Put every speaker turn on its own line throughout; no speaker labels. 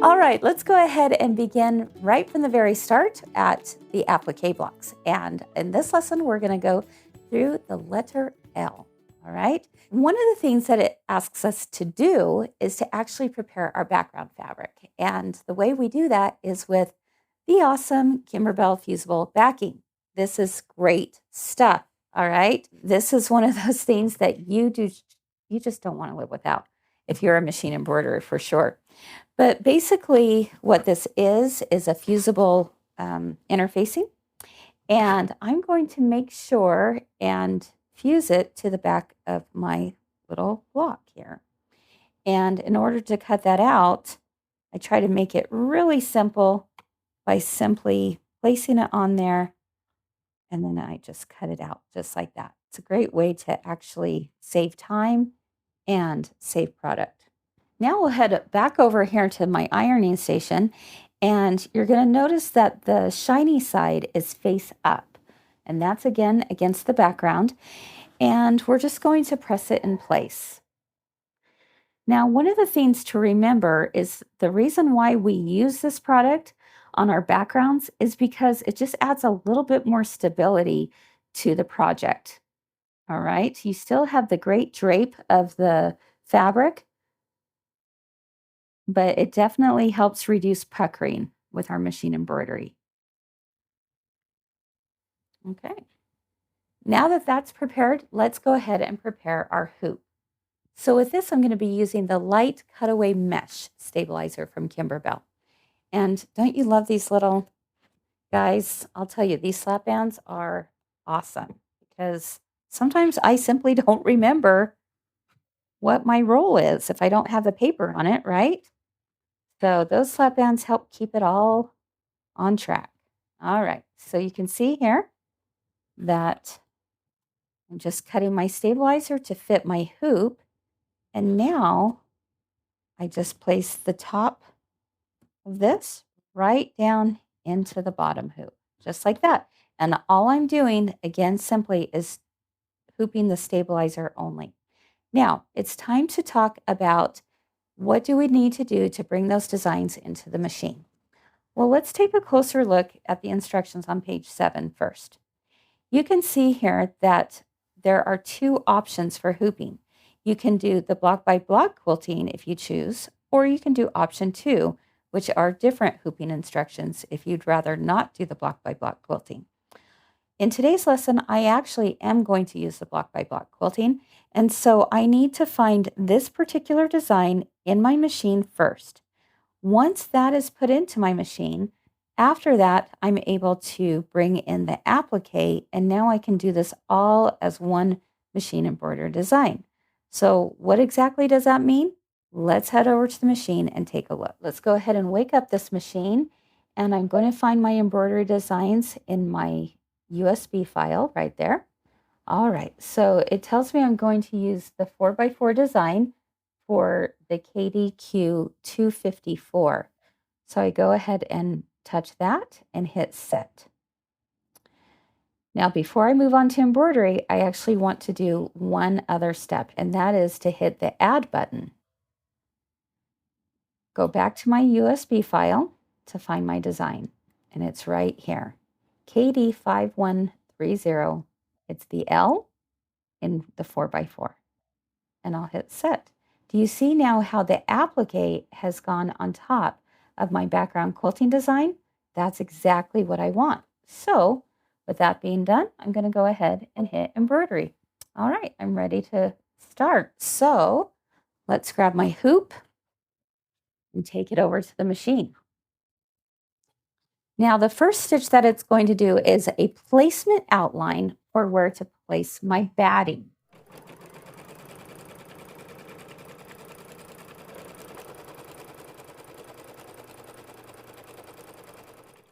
All right, let's go ahead and begin right from the very start at the applique blocks. And in this lesson, we're going to go through the letter L. All right. One of the things that it asks us to do is to actually prepare our background fabric. And the way we do that is with the awesome Kimberbell Fusible backing. This is great stuff. All right. This is one of those things that you just don't want to live without if you're a machine embroiderer for sure. But basically what this is a fusible interfacing. And I'm going to make sure and fuse it to the back of my little block here. And in order to cut that out, I try to make it really simple by simply placing it on there. And then I just cut it out just like that. It's a great way to actually save time and save product. Now we'll head back over here to my ironing station, and you're going to notice that the shiny side is face up, and that's again against the background, and we're just going to press it in place. Now, one of the things to remember is the reason why we use this product on our backgrounds is because it just adds a little bit more stability to the project. All right, you still have the great drape of the fabric, but it definitely helps reduce puckering with our machine embroidery. Okay. Now that that's prepared, let's go ahead and prepare our hoop. So with this, I'm going to be using the light cutaway mesh stabilizer from Kimberbell. And don't you love these little guys? I'll tell you, these slap bands are awesome because sometimes I simply don't remember what my roll is if I don't have the paper on it, right? So those slap bands help keep it all on track. All right, so you can see here that I'm just cutting my stabilizer to fit my hoop. And now I just place the top of this right down into the bottom hoop, just like that. And all I'm doing, again, simply is hooping the stabilizer only. Now, it's time to talk about what do we need to do to bring those designs into the machine. Well, let's take a closer look at the instructions on page 7 first. You can see here that there are two options for hooping. You can do the block by block quilting if you choose, or you can do option 2, which are different hooping instructions if you'd rather not do the block by block quilting. In today's lesson, I actually am going to use the block by block quilting, and so I need to find this particular design in my machine first. Once that is put into my machine, after that, I'm able to bring in the applique, and now I can do this all as one machine embroidered design. So what exactly does that mean? Let's head over to the machine and take a look. Let's go ahead and wake up this machine, and I'm going to find my embroidery designs in my USB file right there. All right, so it tells me I'm going to use the 4x4 design for the KDQ 254. So I go ahead and touch that and hit set. Now, before I move on to embroidery, I actually want to do one other step, and that is to hit the add button. Go back to my USB file to find my design, and it's right here. KD5130. It's the L in the 4x4. And I'll hit set. Do you see now how the applique has gone on top of my background quilting design? That's exactly what I want. So with that being done, I'm going to go ahead and hit embroidery. All right, I'm ready to start. So let's grab my hoop and take it over to the machine. Now, the first stitch that it's going to do is a placement outline for where to place my batting.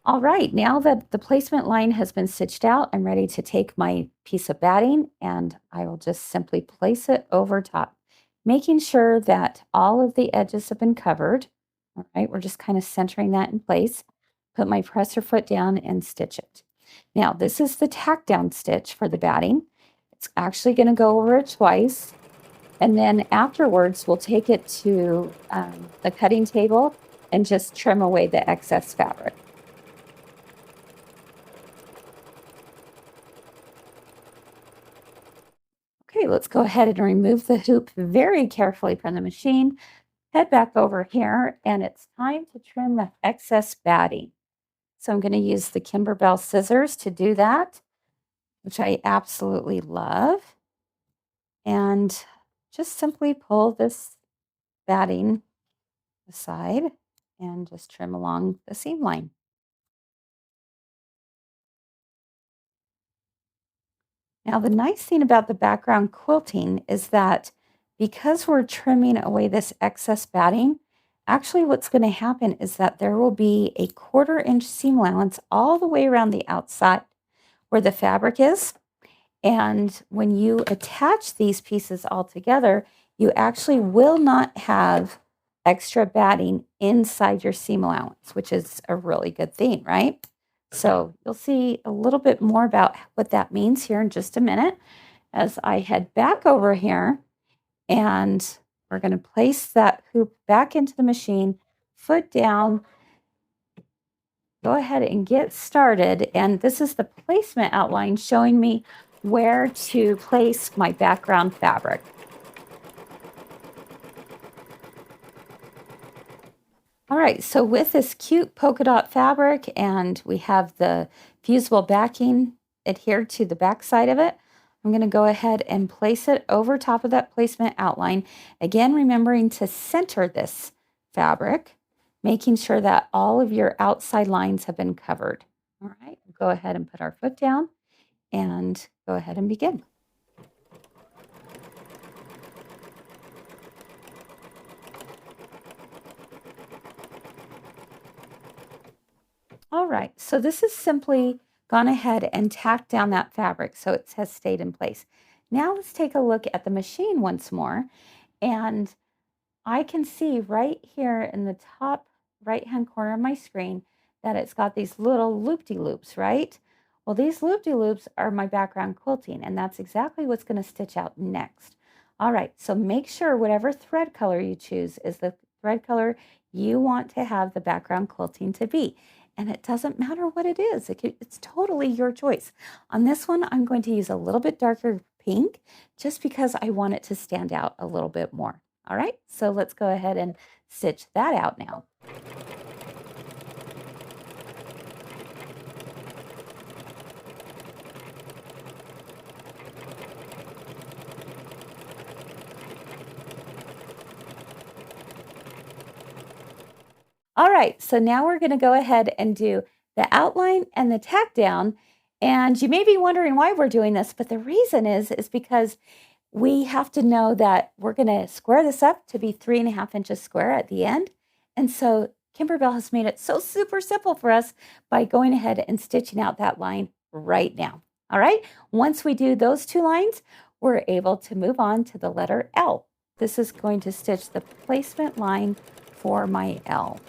All right, now that the placement line has been stitched out, I'm ready to take my piece of batting and I will just simply place it over top, making sure that all of the edges have been covered. All right, we're just kind of centering that in place. Put my presser foot down and stitch it. Now, this is the tack down stitch for the batting. It's actually going to go over it twice. And then afterwards, we'll take it to the cutting table and just trim away the excess fabric. Okay, let's go ahead and remove the hoop very carefully from the machine. Head back over here, and it's time to trim the excess batting. So I'm going to use the Kimberbell scissors to do that, which I absolutely love. And just simply pull this batting aside and just trim along the seam line. Now, the nice thing about the background quilting is that because we're trimming away this excess batting, actually what's going to happen is that there will be a 1/4 inch seam allowance all the way around the outside where the fabric is. And when you attach these pieces all together, you actually will not have extra batting inside your seam allowance, which is a really good thing, right? So you'll see a little bit more about what that means here in just a minute as I head back over here, and we're going to place that hoop back into the machine, foot down. Go ahead and get started. And this is the placement outline showing me where to place my background fabric. All right, so with this cute polka dot fabric, and we have the fusible backing adhered to the back side of it, I'm going to go ahead and place it over top of that placement outline. Again, remembering to center this fabric, making sure that all of your outside lines have been covered. All right, go ahead and put our foot down and go ahead and begin. All right, so this is simply gone ahead and tacked down that fabric so it has stayed in place. Now let's take a look at the machine once more, and I can see right here in the top right-hand corner of my screen that it's got these little loop-de-loops, right? Well, these loop-de-loops are my background quilting, and that's exactly what's going to stitch out next. All right, so make sure whatever thread color you choose is the thread color you want to have the background quilting to be. And it doesn't matter what it is. It's totally your choice. On this one, I'm going to use a little bit darker pink just because I want it to stand out a little bit more. All right, so let's go ahead and stitch that out now. All right, so now we're going to go ahead and do the outline and the tack down. And you may be wondering why we're doing this, but the reason is because we have to know that we're going to square this up to be 3.5 inches square at the end. And so Kimberbell has made it so super simple for us by going ahead and stitching out that line right now. All right, once we do those two lines, we're able to move on to the letter L. This is going to stitch the placement line for my L.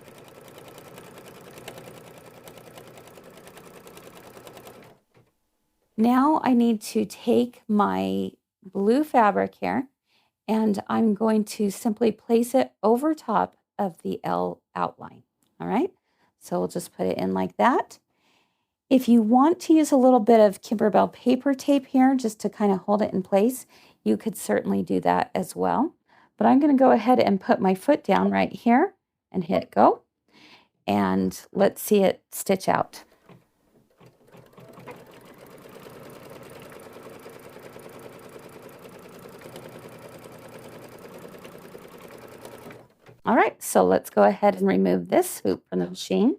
Now I need to take my blue fabric here, and I'm going to simply place it over top of the L outline. All right, so we'll just put it in like that. If you want to use a little bit of Kimberbell paper tape here just to kind of hold it in place, you could certainly do that as well. But I'm going to go ahead and put my foot down right here and hit go. And let's see it stitch out. All right, so let's go ahead and remove this hoop from the machine.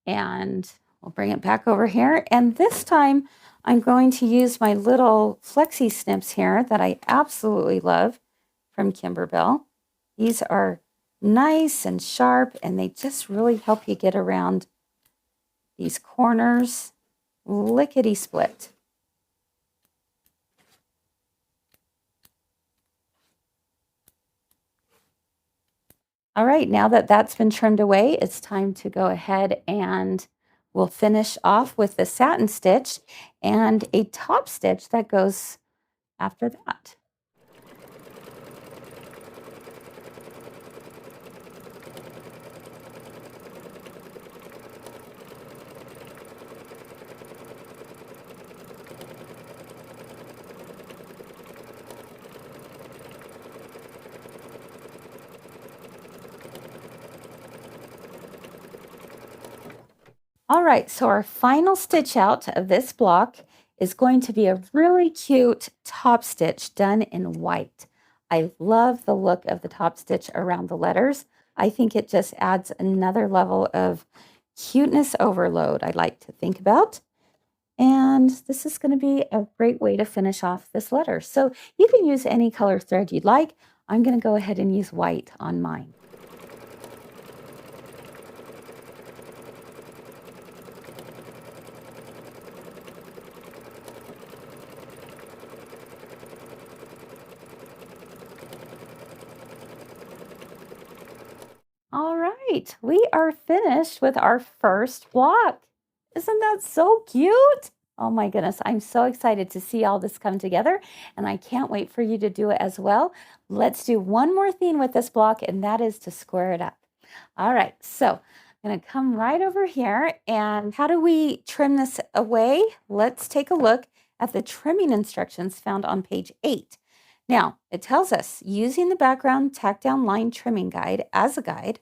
And we'll bring it back over here. And this time I'm going to use my little flexi snips here that I absolutely love from Kimberbell. These are nice and sharp, and they just really help you get around these corners lickety split. All right, now that that's been trimmed away, it's time to go ahead and we'll finish off with the satin stitch and a top stitch that goes after that. All right, so our final stitch out of this block is going to be a really cute top stitch done in white. I love the look of the top stitch around the letters. I think it just adds another level of cuteness overload I like to think about. And this is going to be a great way to finish off this letter. So you can use any color thread you'd like. I'm going to go ahead and use white on mine. All right, we are finished with our first block. Isn't that so cute? Oh my goodness, I'm so excited to see all this come together, and I can't wait for you to do it as well. Let's do one more thing with this block, and that is to square it up. All right, so I'm going to come right over here, and how do we trim this away? Let's take a look at the trimming instructions found on page 8. Now, it tells us, using the background tack down line trimming guide as a guide,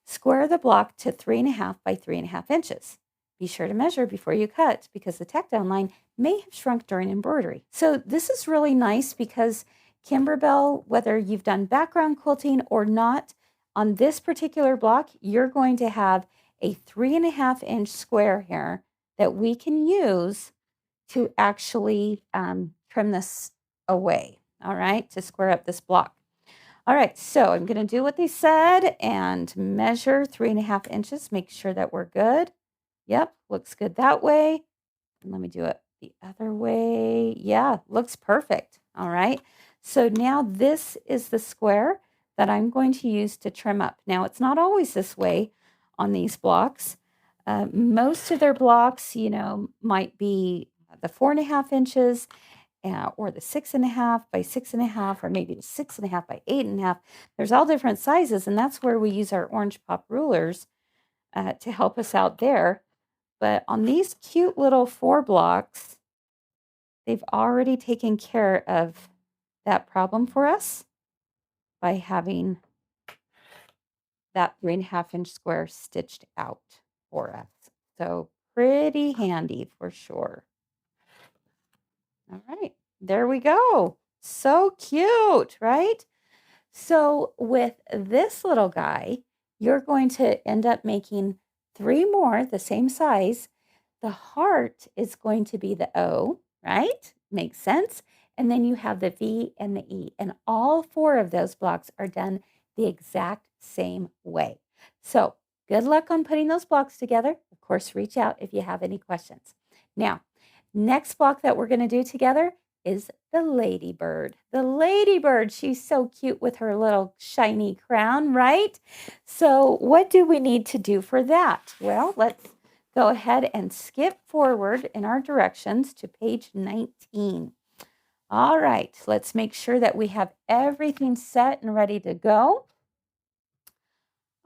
square the block to 3.5 by 3.5 inches. Be sure to measure before you cut because the tack down line may have shrunk during embroidery. So this is really nice because Kimberbell, whether you've done background quilting or not, on this particular block, you're going to have a 3.5 inch square here that we can use to actually trim this away, all right, to square up this block. All right, so I'm going to do what they said and measure 3.5 inches, make sure that we're good. Yep, looks good that way. And let me do it the other way. Yeah, looks perfect. All right, so now this is the square that I'm going to use to trim up. Now, it's not always this way on these blocks. Most of their blocks, might be the 4.5 inches or the 6.5 by 6.5, or maybe the 6.5 by 8.5. There's all different sizes, and that's where we use our orange pop rulers to help us out there. But on these cute little 4 blocks, they've already taken care of that problem for us by having that 3.5 inch square stitched out for us. So pretty handy for sure. All right, there we go. So cute, right? So with this little guy, you're going to end up making 3 more the same size. The heart is going to be the O, right? Makes sense. And then you have the V and the E. And all 4 of those blocks are done the exact same way. So good luck on putting those blocks together. Of course, reach out if you have any questions. Now, next block that we're going to do together is the ladybird. The ladybird, she's so cute with her little shiny crown, right? So what do we need to do for that? Well, let's go ahead and skip forward in our directions to page 19. All right, let's make sure that we have everything set and ready to go.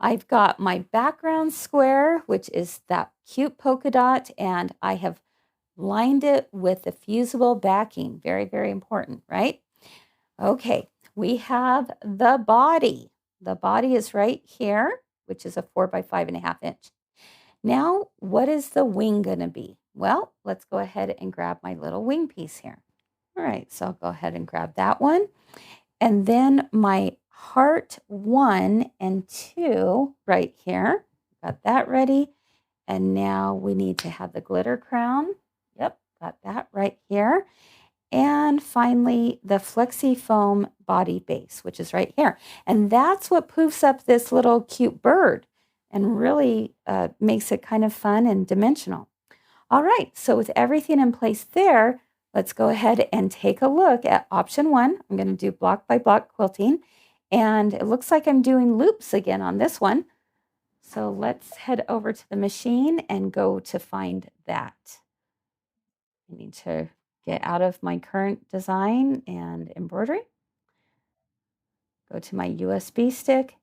I've got my background square, which is that cute polka dot, and I have lined it with the fusible backing. Very, very important, right? Okay, we have the body. The body is right here, which is a 4 by 5.5 inch. Now, what is the wing going to be? Well, let's go ahead and grab my little wing piece here. All right, so I'll go ahead and grab that one. And then my heart 1 and 2 right here. Got that ready. And now we need to have the glitter crown. Yep, got that right here. And finally, the flexi foam body base, which is right here. And that's what poofs up this little cute bird and really makes it kind of fun and dimensional. All right, so with everything in place there, let's go ahead and take a look at option 1. I'm going to do block by block quilting. And it looks like I'm doing loops again on this one. So let's head over to the machine and go to find that. I need to get out of my current design and embroidery. Go to my USB stick.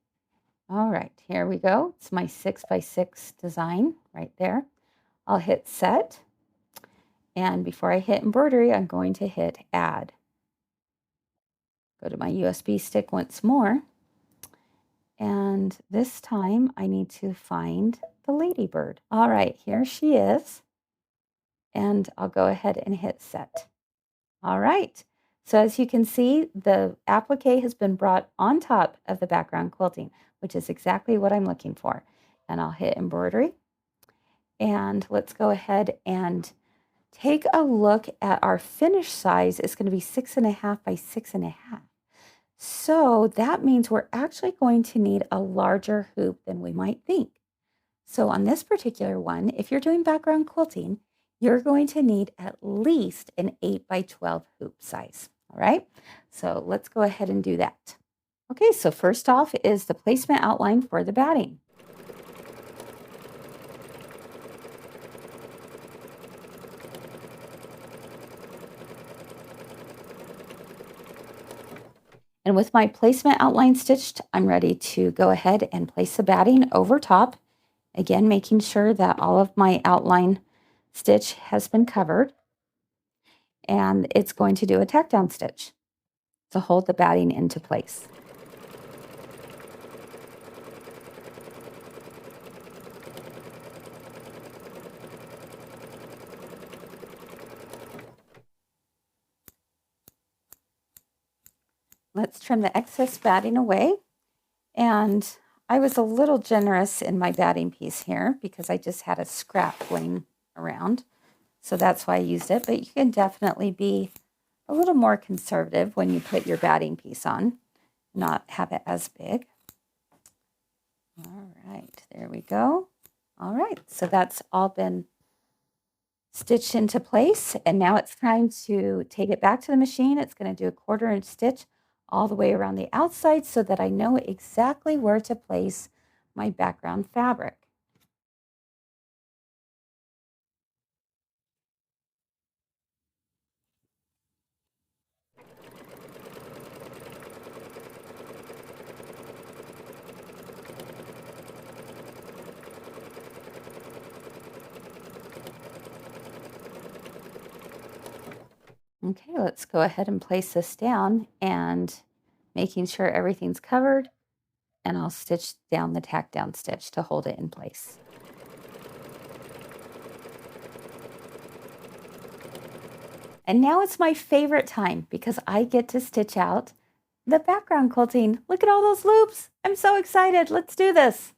All right, here we go. It's my 6 by 6 design right there. I'll hit set. And before I hit embroidery, I'm going to hit add. Go to my USB stick once more. And this time I need to find the ladybird. All right, here she is. And I'll go ahead and hit set. All right. So as you can see, the applique has been brought on top of the background quilting, which is exactly what I'm looking for. And I'll hit embroidery. And let's go ahead and take a look at our finished size. It's going to be 6.5 by 6.5. So that means we're actually going to need a larger hoop than we might think. So on this particular one, if you're doing background quilting, you're going to need at least an 8 by 12 hoop size. All right, so let's go ahead and do that. Okay, so first off is the placement outline for the batting. And with my placement outline stitched, I'm ready to go ahead and place the batting over top. Again, making sure that all of my outline stitch has been covered. And it's going to do a tack down stitch to hold the batting into place. Let's trim the excess batting away. And I was a little generous in my batting piece here because I just had a scrap laying around. So that's why I used it. But you can definitely be a little more conservative when you put your batting piece on, not have it as big. All right, there we go. All right, so that's all been stitched into place. And now it's time to take it back to the machine. It's going to do a 1/4 inch stitch all the way around the outside so that I know exactly where to place my background fabric. Okay, let's go ahead and place this down and making sure everything's covered, and I'll stitch down the tack down stitch to hold it in place. And now it's my favorite time because I get to stitch out the background quilting. Look at all those loops. I'm so excited. Let's do this.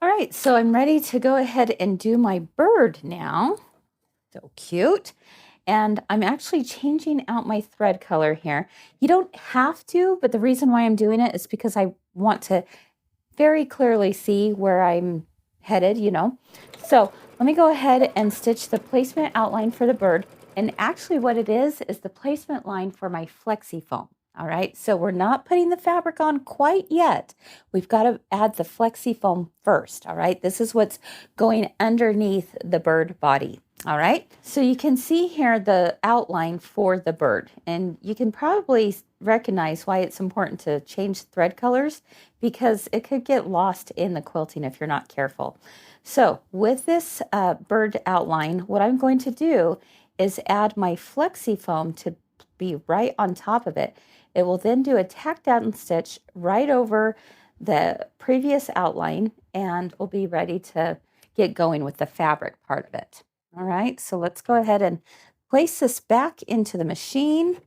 All right, so I'm ready to go ahead and do my bird now. So cute. And I'm actually changing out my thread color here. You don't have to, but the reason why I'm doing it is because I want to very clearly see where I'm headed, you know. So let me go ahead and stitch the placement outline for the bird. And actually what it is the placement line for my flexi foam. All right, so we're not putting the fabric on quite yet. We've got to add the flexi foam first. All right, this is what's going underneath the bird body. All right, so you can see here the outline for the bird, and you can probably recognize why it's important to change thread colors because it could get lost in the quilting if you're not careful. So with this bird outline, what I'm going to do is add my flexi foam to be right on top of it. It will then do a tack down stitch right over the previous outline, and we'll be ready to get going with the fabric part of it. All right, so let's go ahead and place this back into the machine.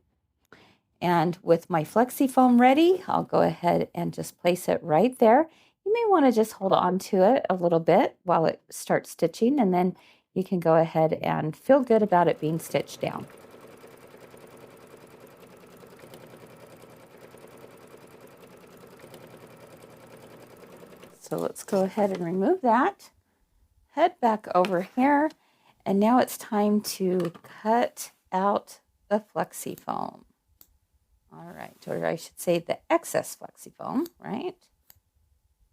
And with my flexi foam ready, I'll go ahead and just place it right there. You may want to just hold on to it a little bit while it starts stitching, and then you can go ahead and feel good about it being stitched down. So let's go ahead and remove that. Head back over here, and now it's time to cut out the flexi foam. All right, or I should say the excess flexi foam, right?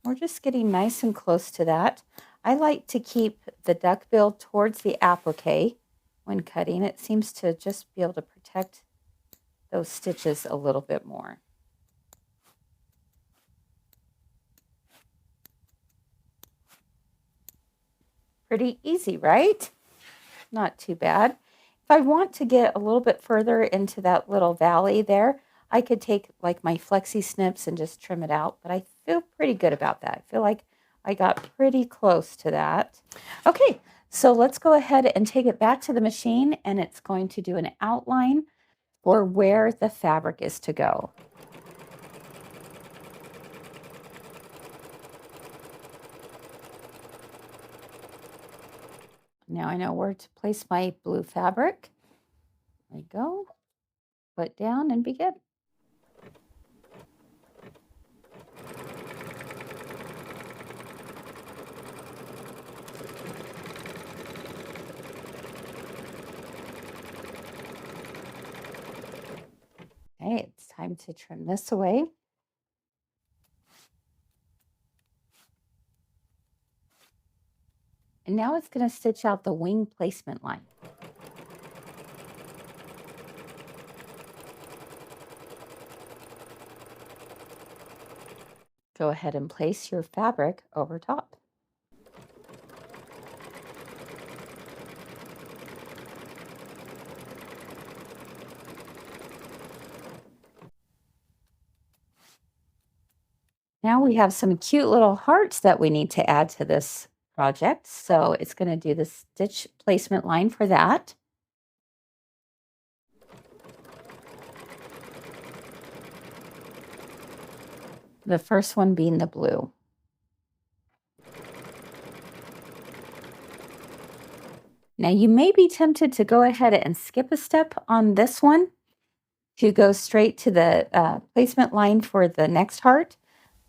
We're just getting nice and close to that. I like to keep the duckbill towards the applique when cutting. It seems to just be able to protect those stitches a little bit more. Pretty easy, right? Not too bad. If I want to get a little bit further into that little valley there, I could take like my flexi snips and just trim it out, but I feel pretty good about that. I feel like I got pretty close to that. Okay, so let's go ahead and take it back to the machine, and it's going to do an outline for where the fabric is to go. Now I know where to place my blue fabric. There we go. Put down and begin. Okay, it's time to trim this away. And now it's going to stitch out the wing placement line. Go ahead and place your fabric over top. Now we have some cute little hearts that we need to add to this project. So it's going to do the stitch placement line for that. The first one being the blue. Now you may be tempted to go ahead and skip a step on this one to go straight to the placement line for the next heart.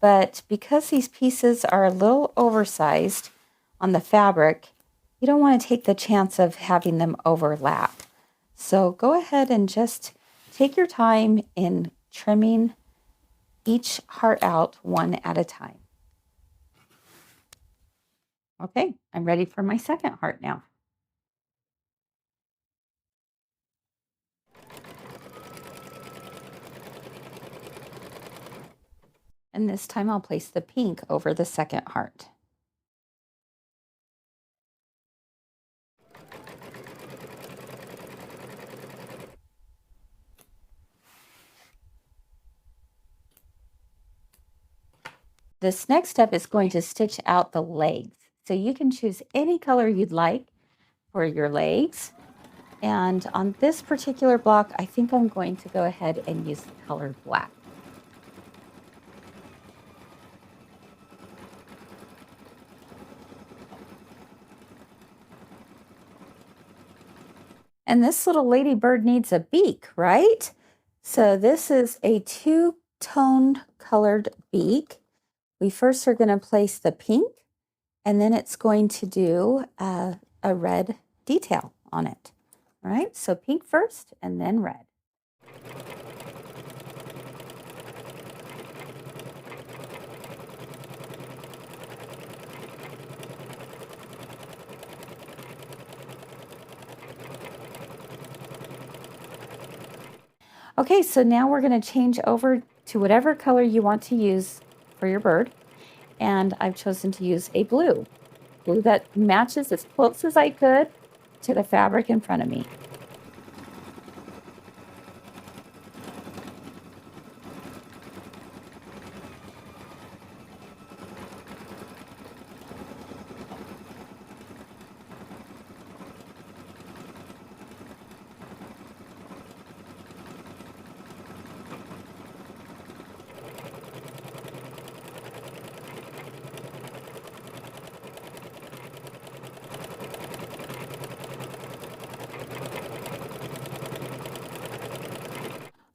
But because these pieces are a little oversized on the fabric, you don't want to take the chance of having them overlap. So go ahead and just take your time in trimming each heart out one at a time. Okay, I'm ready for my second heart now. And this time I'll place the pink over the second heart. This next step is going to stitch out the legs. So you can choose any color you'd like for your legs. And on this particular block, I think I'm going to go ahead and use the color black. And this little ladybird needs a beak, right? So this is a two-toned colored beak. We first are going to place the pink, and then it's going to do a red detail on it. All right, so pink first and then red. Okay, so now we're going to change over to whatever color you want to use for your bird. And I've chosen to use a blue that matches as close as I could to the fabric in front of me.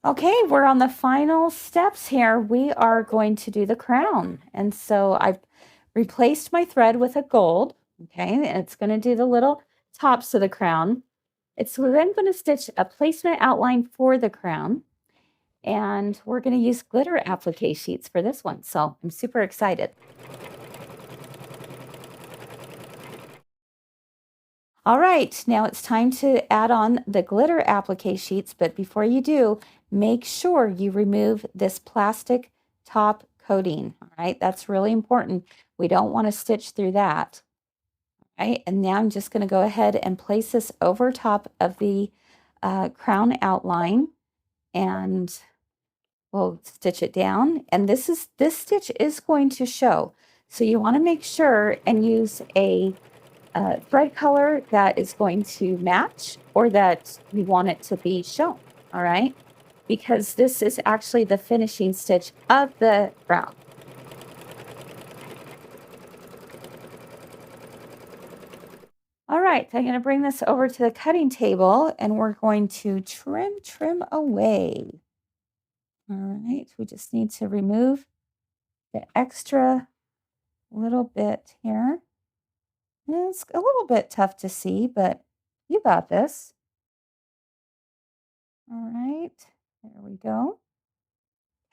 Okay, we're on the final steps here. We are going to do the crown. And so I've replaced my thread with a gold, okay, and it's going to do the little tops of the crown. It's then going to stitch a placement outline for the crown. And we're going to use glitter applique sheets for this one. So I'm super excited. All right, now it's time to add on the glitter applique sheets, but before you do, make sure you remove this plastic top coating. All right, that's really important. We don't want to stitch through that. Right, and now I'm just going to go ahead and place this over top of the crown outline, and we'll stitch it down. And this stitch is going to show, so you want to make sure and use a thread color that is going to match or that you want it to be shown. All right, because this is actually the finishing stitch of the crown. All right, so I'm going to bring this over to the cutting table and we're going to trim away. All right, we just need to remove the extra little bit here. It's a little bit tough to see, but you got this. All right, there we go.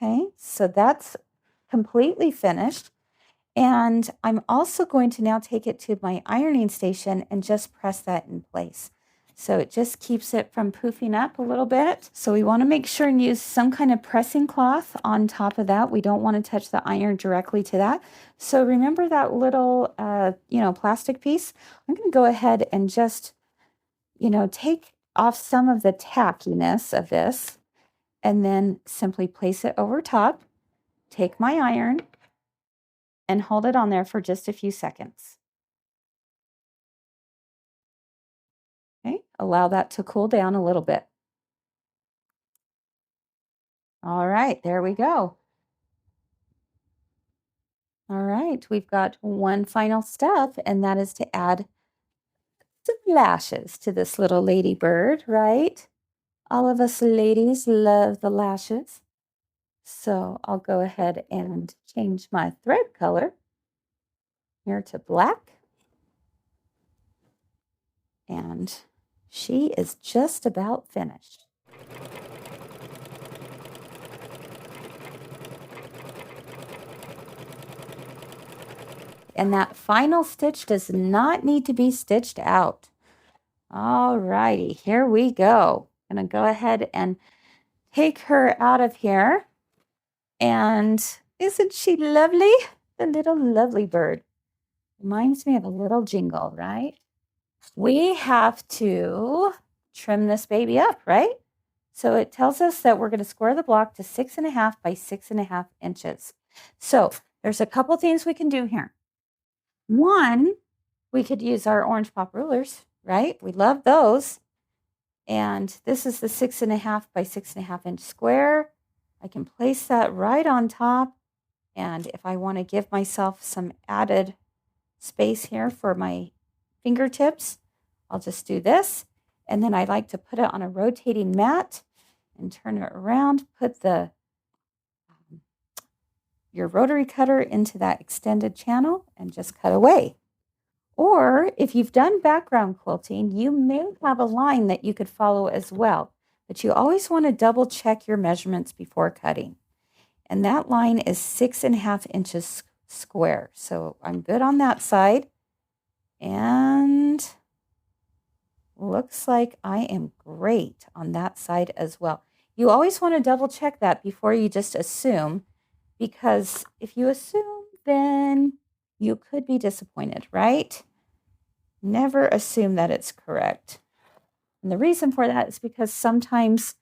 Okay, so that's completely finished. And I'm also going to now take it to my ironing station and just press that in place. So it just keeps it from poofing up a little bit. So we want to make sure and use some kind of pressing cloth on top of that. We don't want to touch the iron directly to that. So remember that little, plastic piece? I'm going to go ahead and just, take off some of the tackiness of this and then simply place it over top, take my iron, and hold it on there for just a few seconds. Okay, allow that to cool down a little bit. All right, there we go. All right, we've got one final step, and that is to add some lashes to this little ladybird, right? All of us ladies love the lashes. So I'll go ahead and change my thread color here to black. And she is just about finished. And that final stitch does not need to be stitched out. All righty, here we go. I'm going to go ahead and take her out of here. And isn't she lovely? The little lovely bird. Reminds me of a little jingle, right? We have to trim this baby up, right? So it tells us that we're going to square the block to 6.5 by 6.5 inches. So there's a couple things we can do here. One, we could use our orange pop rulers, right? We love those. And this is the 6.5 by 6.5 inch square. I can place that right on top. And if I want to give myself some added space here for my fingertips, I'll just do this. And then I like to put it on a rotating mat and turn it around, put your rotary cutter into that extended channel and just cut away. Or if you've done background quilting, you may have a line that you could follow as well, but you always want to double check your measurements before cutting. And that line is 6.5 inches square. So I'm good on that side. And looks like I am great on that side as well. You always want to double check that before you just assume, because if you assume, then you could be disappointed, right? Never assume that it's correct. And the reason for that is because sometimes,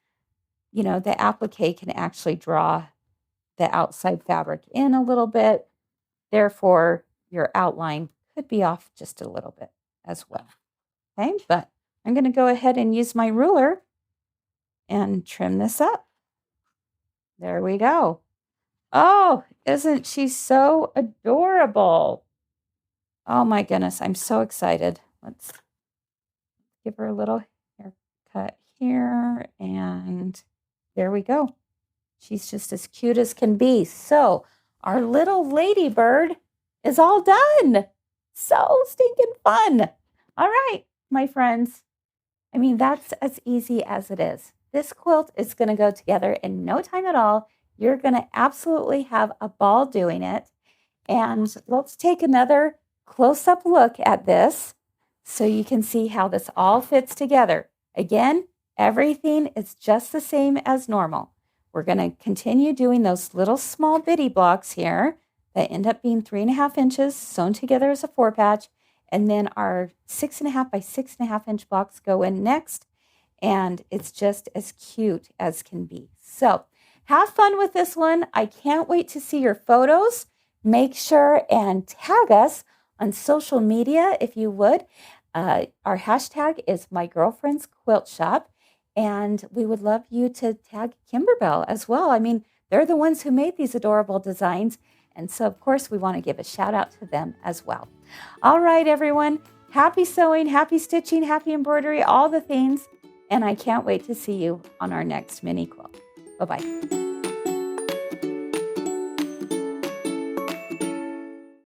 the applique can actually draw the outside fabric in a little bit. Therefore, your outline could be off just a little bit as well. Okay, but I'm going to go ahead and use my ruler and trim this up. There we go. Oh, isn't she so adorable? Oh my goodness, I'm so excited. Let's give her a little haircut here, and there we go. She's just as cute as can be. So our little ladybird is all done. So stinking fun. All right, my friends. I mean, that's as easy as it is. This quilt is going to go together in no time at all. You're going to absolutely have a ball doing it. And let's take another close-up look at this so you can see how this all fits together. Again, everything is just the same as normal. We're going to continue doing those little small bitty blocks here that end up being 3.5 inches sewn together as a 4 patch. And then our 6.5 by 6.5 inch blocks go in next. And it's just as cute as can be. So have fun with this one. I can't wait to see your photos. Make sure and tag us on social media if you would. Our hashtag is My Girlfriend's Quilt Shop. And we would love you to tag Kimberbell as well. I mean, they're the ones who made these adorable designs. And so, of course, we want to give a shout out to them as well. All right, everyone. Happy sewing, happy stitching, happy embroidery, all the things. And I can't wait to see you on our next mini quilt. Bye-bye.